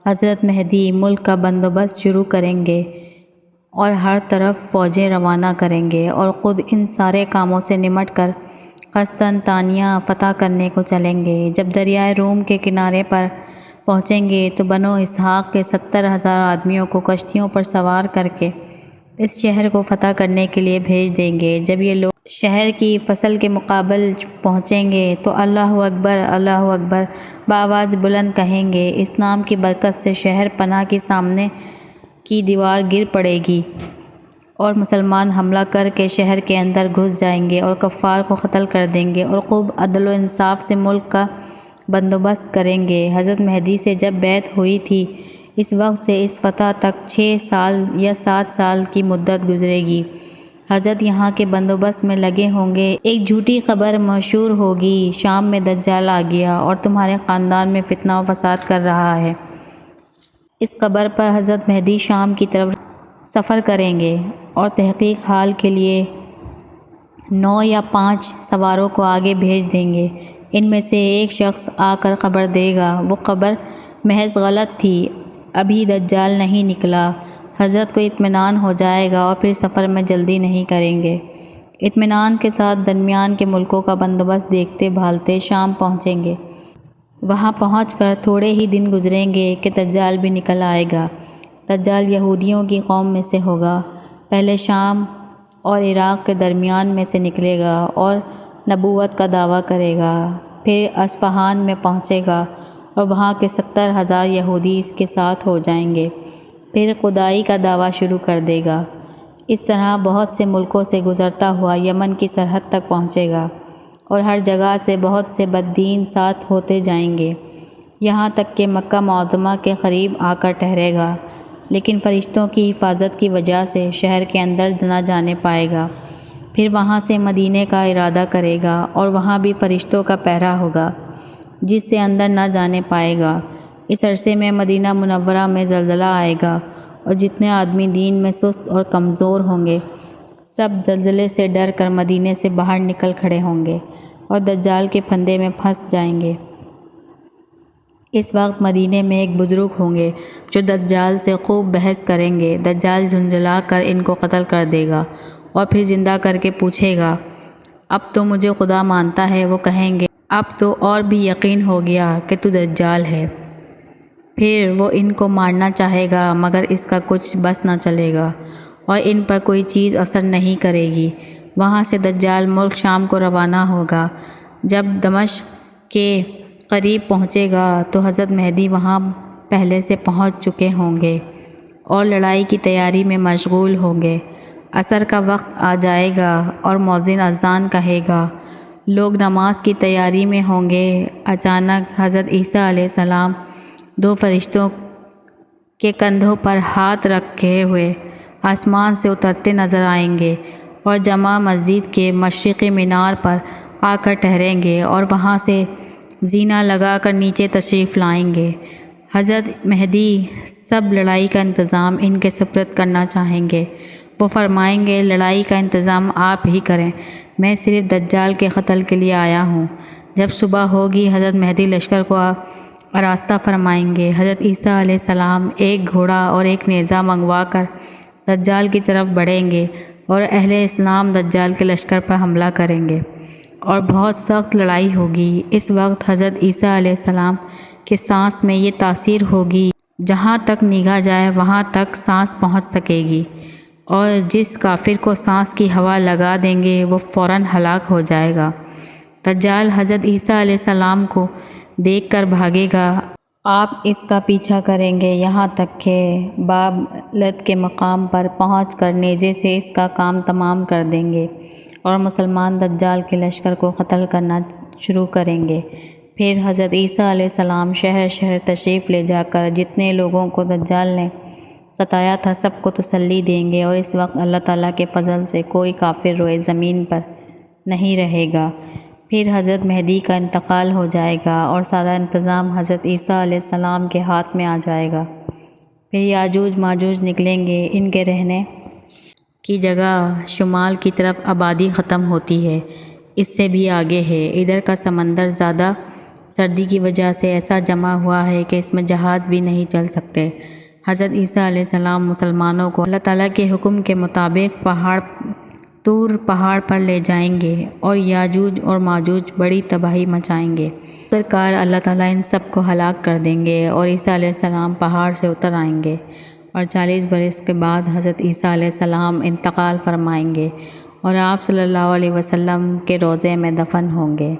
حضرت مہدی ملک کا بندوبست شروع کریں گے اور ہر طرف فوجیں روانہ کریں گے اور خود ان سارے کاموں سے نمٹ کر قسطنطنیہ فتح کرنے کو چلیں گے۔ جب دریائے روم کے کنارے پر پہنچیں گے تو بنو اسحاق کے 70,000 آدمیوں کو کشتیوں پر سوار کر کے اس شہر کو فتح کرنے کے لیے بھیج دیں گے۔ جب یہ لوگ شہر کی فصل کے مقابل پہنچیں گے تو اللہ اکبر بآواز بلند کہیں گے۔ اس نام کی برکت سے شہر پناہ کی سامنے کی دیوار گر پڑے گی اور مسلمان حملہ کر کے شہر کے اندر گھس جائیں گے اور کفار کو قتل کر دیں گے اور خوب عدل و انصاف سے ملک کا بندوبست کریں گے۔ حضرت مہدی سے جب بیعت ہوئی تھی اس وقت سے اس فتح تک 6 سال یا 7 سال کی مدت گزرے گی۔ حضرت یہاں کے بندوبست میں لگے ہوں گے۔ ایک جھوٹی خبر مشہور ہوگی، شام میں دجال آ گیا اور تمہارے خاندان میں فتنہ و فساد کر رہا ہے۔ اس خبر پر حضرت مہدی شام کی طرف سفر کریں گے اور تحقیق حال کے لیے 9 یا 5 سواروں کو آگے بھیج دیں گے۔ ان میں سے ایک شخص آ کر خبر دے گا۔ وہ خبر محض غلط تھی، ابھی دجال نہیں نکلا۔ حضرت کو اطمینان ہو جائے گا اور پھر سفر میں جلدی نہیں کریں گے۔ اطمینان کے ساتھ درمیان کے ملکوں کا بندوبست دیکھتے بھالتے شام پہنچیں گے۔ وہاں پہنچ کر تھوڑے ہی دن گزریں گے کہ دجال بھی نکل آئے گا۔ دجال یہودیوں کی قوم میں سے ہوگا، پہلے شام اور عراق کے درمیان میں سے نکلے گا اور نبوت کا دعویٰ کرے گا، پھر اصفہان میں پہنچے گا اور وہاں کے 70,000 یہودی اس کے ساتھ ہو جائیں گے، پھر خدائی کا دعویٰ شروع کر دے گا۔ اس طرح بہت سے ملکوں سے گزرتا ہوا یمن کی سرحد تک پہنچے گا اور ہر جگہ سے بہت سے بددین ساتھ ہوتے جائیں گے، یہاں تک کہ مکہ معظمہ کے قریب آ کر ٹھہرے گا، لیکن فرشتوں کی حفاظت کی وجہ سے شہر کے اندر نہ جانے پائے گا۔ پھر وہاں سے مدینے کا ارادہ کرے گا اور وہاں بھی فرشتوں کا پہرا ہوگا جس سے اندر نہ جانے پائے گا۔ اس عرصے میں مدینہ منورہ میں زلزلہ آئے گا اور جتنے آدمی دین میں سست اور کمزور ہوں گے سب زلزلے سے ڈر کر مدینے سے باہر نکل کھڑے ہوں گے اور دجال کے پھندے میں پھنس جائیں گے۔ اس وقت مدینے میں ایک بزرگ ہوں گے جو دجال سے خوب بحث کریں گے۔ دجال جھنجھلا کر ان کو قتل کر دے گا اور پھر زندہ کر کے پوچھے گا، اب تو مجھے خدا مانتا ہے؟ وہ کہیں گے، اب تو اور بھی یقین ہو گیا کہ تو دجال ہے۔ پھر وہ ان کو مارنا چاہے گا مگر اس کا کچھ بس نہ چلے گا اور ان پر کوئی چیز اثر نہیں کرے گی۔ وہاں سے دجال ملک شام کو روانہ ہوگا۔ جب دمشق کے قریب پہنچے گا تو حضرت مہدی وہاں پہلے سے پہنچ چکے ہوں گے اور لڑائی کی تیاری میں مشغول ہوں گے۔ عصر کا وقت آ جائے گا اور مؤذن اذان کہے گا، لوگ نماز کی تیاری میں ہوں گے۔ اچانک حضرت عیسیٰ علیہ السلام 2 فرشتوں کے کندھوں پر ہاتھ رکھے ہوئے آسمان سے اترتے نظر آئیں گے اور جامع مسجد کے مشرقی مینار پر آ کر ٹھہریں گے اور وہاں سے زینہ لگا کر نیچے تشریف لائیں گے۔ حضرت مہدی سب لڑائی کا انتظام ان کے سپرد کرنا چاہیں گے۔ وہ فرمائیں گے، لڑائی کا انتظام آپ ہی کریں، میں صرف دجال کے قتل کے لیے آیا ہوں۔ جب صبح ہوگی حضرت مہدی لشکر کو آراستہ فرمائیں گے۔ حضرت عیسیٰ علیہ السلام ایک گھوڑا اور ایک نیزہ منگوا کر دجال کی طرف بڑھیں گے اور اہل اسلام دجال کے لشکر پر حملہ کریں گے اور بہت سخت لڑائی ہوگی۔ اس وقت حضرت عیسیٰ علیہ السلام کے سانس میں یہ تاثیر ہوگی، جہاں تک نگاہ جائے وہاں تک سانس پہنچ سکے گی اور جس کافر کو سانس کی ہوا لگا دیں گے وہ فوراً ہلاک ہو جائے گا۔ دجال حضرت عیسیٰ علیہ السلام کو دیکھ کر بھاگے گا، آپ اس کا پیچھا کریں گے یہاں تک کہ بابلت کے مقام پر پہنچ کر نیزے سے اس کا کام تمام کر دیں گے اور مسلمان دجال کے لشکر کو قتل کرنا شروع کریں گے۔ پھر حضرت عیسیٰ علیہ السلام شہر شہر تشریف لے جا کر جتنے لوگوں کو دجال نے ستایا تھا سب کو تسلی دیں گے اور اس وقت اللہ تعالیٰ کے فضل سے کوئی کافر روئے زمین پر نہیں رہے گا۔ پھر حضرت مہدی کا انتقال ہو جائے گا اور سارا انتظام حضرت عیسیٰ علیہ السلام کے ہاتھ میں آ جائے گا۔ پھر یاجوج ماجوج نکلیں گے، ان کے رہنے کی جگہ شمال کی طرف آبادی ختم ہوتی ہے، اس سے بھی آگے ہے، ادھر کا سمندر زیادہ سردی کی وجہ سے ایسا جمع ہوا ہے کہ اس میں جہاز بھی نہیں چل سکتے۔ حضرت عیسیٰ علیہ السلام مسلمانوں کو اللہ تعالیٰ کے حکم کے مطابق طور پہاڑ پر لے جائیں گے اور یاجوج اور ماجوج بڑی تباہی مچائیں گے۔ سرکار اللہ تعالیٰ ان سب کو ہلاک کر دیں گے اور عیسیٰ علیہ السلام پہاڑ سے اتر آئیں گے، اور 40 برس کے بعد حضرت عیسیٰ علیہ السلام انتقال فرمائیں گے اور آپ صلی اللہ علیہ وسلم کے روضے میں دفن ہوں گے۔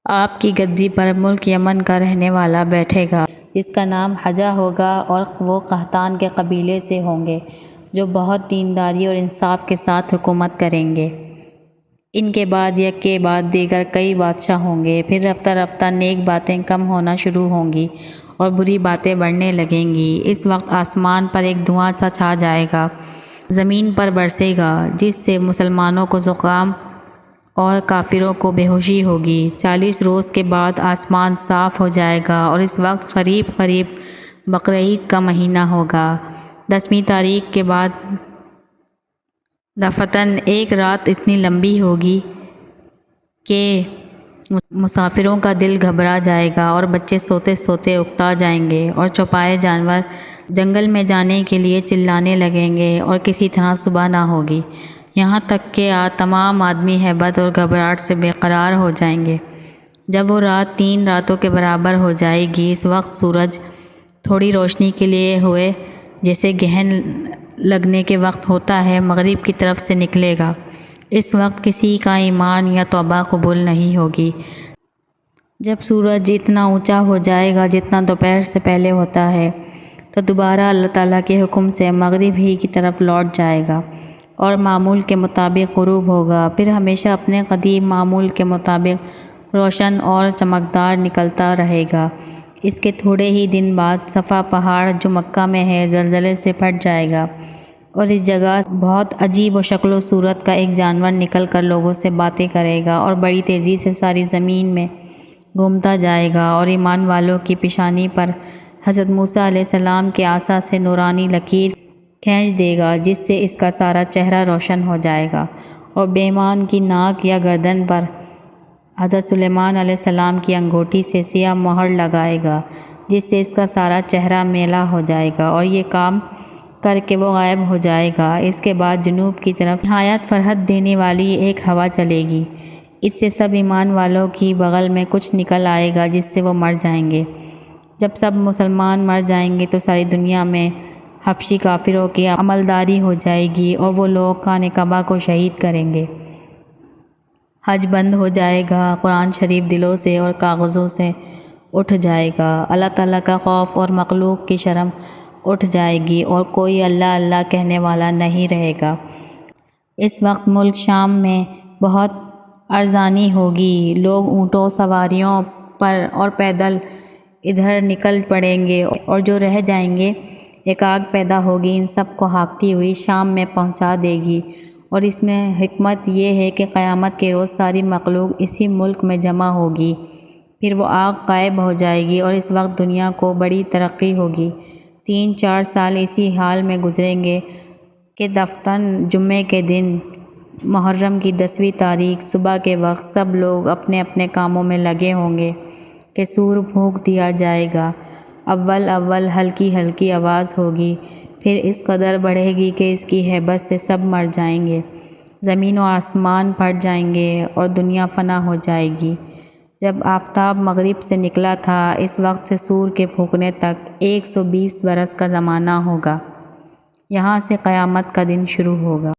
آپ کی گدی پر ملک یمن کا رہنے والا بیٹھے گا جس کا نام حجہ ہوگا، اور وہ قحطان کے قبیلے سے ہوں گے جو بہت دینداری اور انصاف کے ساتھ حکومت کریں گے۔ ان کے بعد یک کے بعد دیگر کئی بادشاہ ہوں گے، پھر رفتہ رفتہ نیک باتیں کم ہونا شروع ہوں گی اور بری باتیں بڑھنے لگیں گی۔ اس وقت آسمان پر ایک دھواں سا چھا جائے گا، زمین پر برسے گا، جس سے مسلمانوں کو زکام اور کافروں کو بے ہوشی ہوگی۔ 40 روز کے بعد آسمان صاف ہو جائے گا، اور اس وقت قریب بقرعید کا مہینہ ہوگا۔ 10ویں تاریخ کے بعد دفتن ایک رات اتنی لمبی ہوگی کہ مسافروں کا دل گھبرا جائے گا، اور بچے سوتے سوتے اکتا جائیں گے، اور چوپائے جانور جنگل میں جانے کے لیے چلانے لگیں گے، اور کسی طرح صبح نہ ہوگی، یہاں تک کہ تمام آدمی ہیبت اور گھبراہٹ سے بے قرار ہو جائیں گے۔ جب وہ رات 3 راتوں کے برابر ہو جائے گی، اس وقت سورج تھوڑی روشنی کے لیے ہوئے جیسے گہن لگنے کے وقت ہوتا ہے مغرب کی طرف سے نکلے گا۔ اس وقت کسی کا ایمان یا توبہ قبول نہیں ہوگی۔ جب سورج اتنا اونچا ہو جائے گا جتنا دوپہر سے پہلے ہوتا ہے، تو دوبارہ اللہ تعالیٰ کے حکم سے مغرب ہی کی طرف لوٹ جائے گا اور معمول کے مطابق غروب ہوگا، پھر ہمیشہ اپنے قدیم معمول کے مطابق روشن اور چمکدار نکلتا رہے گا۔ اس کے تھوڑے ہی دن بعد صفا پہاڑ جو مکہ میں ہے زلزلے سے پھٹ جائے گا، اور اس جگہ بہت عجیب و شکل و صورت کا ایک جانور نکل کر لوگوں سے باتیں کرے گا اور بڑی تیزی سے ساری زمین میں گھومتا جائے گا، اور ایمان والوں کی پیشانی پر حضرت موسیٰ علیہ السلام کے عصا سے نورانی لکیر کھینچ دے گا، جس سے اس کا سارا چہرہ روشن ہو جائے گا، اور بے ایمان کی ناک یا گردن پر حضرت سلیمان علیہ السلام کی انگوٹھی سے سیاہ مہر لگائے گا، جس سے اس کا سارا چہرہ میلا ہو جائے گا، اور یہ کام کر کے وہ غائب ہو جائے گا۔ اس کے بعد جنوب کی طرف نہایت فرحت دینے والی ایک ہوا چلے گی، اس سے سب ایمان والوں کی بغل میں کچھ نکل آئے گا جس سے وہ مر جائیں گے۔ جب سب مسلمان مر جائیں گے تو ساری دنیا میں حبشی کافروں کی عملداری ہو جائے گی، اور وہ لوگ خانہ کعبہ کو شہید کریں گے۔ حج بند ہو جائے گا، قرآن شریف دلوں سے اور کاغذوں سے اٹھ جائے گا، اللہ تعالیٰ کا خوف اور مخلوق کی شرم اٹھ جائے گی، اور کوئی اللہ اللہ کہنے والا نہیں رہے گا۔ اس وقت ملک شام میں بہت ارزانی ہوگی، لوگ اونٹوں سواریوں پر اور پیدل ادھر نکل پڑیں گے، اور جو رہ جائیں گے ایک آگ پیدا ہوگی ان سب کو ہانکتی ہوئی شام میں پہنچا دے گی، اور اس میں حکمت یہ ہے کہ قیامت کے روز ساری مخلوق اسی ملک میں جمع ہوگی، پھر وہ آگ غائب ہو جائے گی، اور اس وقت دنیا کو بڑی ترقی ہوگی۔ 3-4 سال اسی حال میں گزریں گے کہ دفتن جمعے کے دن محرم کی 10ویں تاریخ صبح کے وقت سب لوگ اپنے اپنے کاموں میں لگے ہوں گے کہ سور پھونک دیا جائے گا۔ اول ہلکی ہلکی آواز ہوگی، پھر اس قدر بڑھے گی کہ اس کی ہیبت سے سب مر جائیں گے، زمین و آسمان پھٹ جائیں گے اور دنیا فنا ہو جائے گی۔ جب آفتاب مغرب سے نکلا تھا اس وقت سے سور کے پھونکنے تک 120 برس کا زمانہ ہوگا، یہاں سے قیامت کا دن شروع ہوگا۔